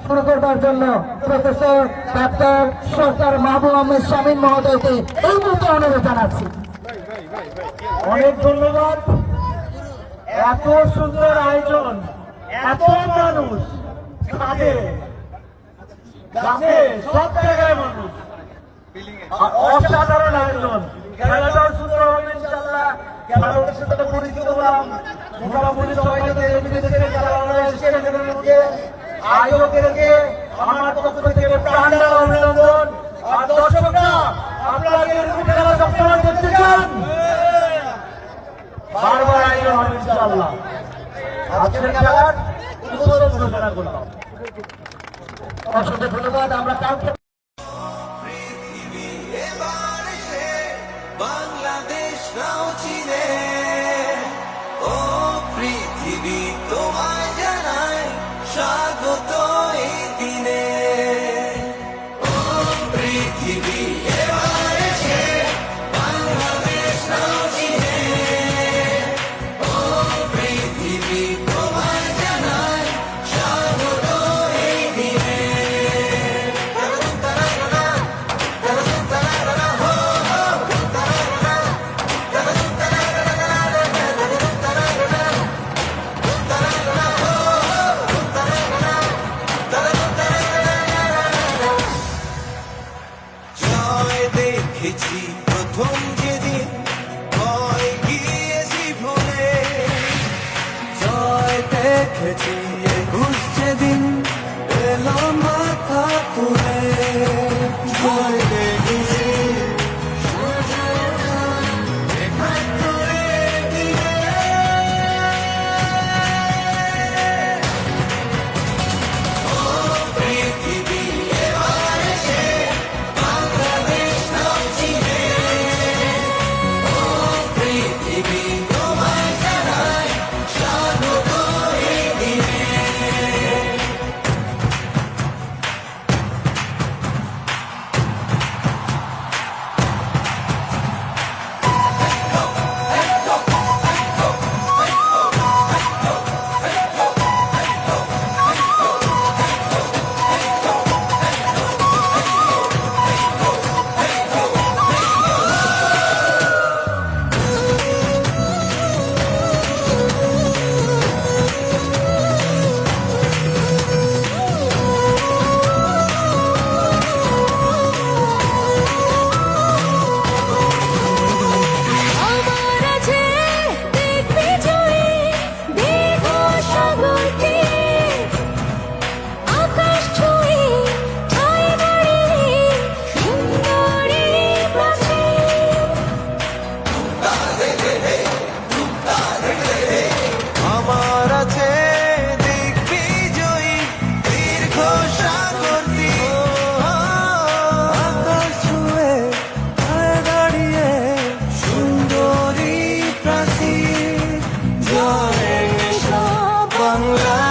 শুরু করবার জন্য প্রফেসর ডাক্তার সরকার মাহবুব আহমেদ শামীম মহোদয়কে এই মুহূর্তে অনুরোধ জানাচ্ছি। অনেক ধন্যবাদ। এত সুন্দর আয়োজন, এত মানুষ, সব জায়গায় মানুষ, অসাধারণ আয়োজন। খেলাটাও সুন্দর হবে ইনশাআল্লাহ। খেলার সাথে পরিচিত হলাম, মোটামুটি সবাইকে আয়োজকদেরকে আমার পক্ষ থেকে প্রাণঢালা অভিনন্দন। আর দর্শকরা, আপনারা এরকম খেলা সবসময় দেখতে চান, বারবার আয়োজন হবে ইনশাআল্লাহ। আজকের খেলার উদ্বোধন ঘোষণা করলাম। অসংখ্য ধন্যবাদ। আমরা কাউকে বাংলাদেশ নাও চিনে, ও পৃথিবী তোমায় জানায় স্বাগত এই দিনে। ও পৃথিবী এবার এসে বাংলাদেশ নাও চিনে, ও পৃথিবী তোমায় জানায় স্বাগত এই দিনে। দেখেছি প্রথম যেদিন, ভয় গিয়েছি ভুলে। জয় দেখেছি 21 যেদিন, এলো মাথা তুলে। জয় দেখেছি বাংলা।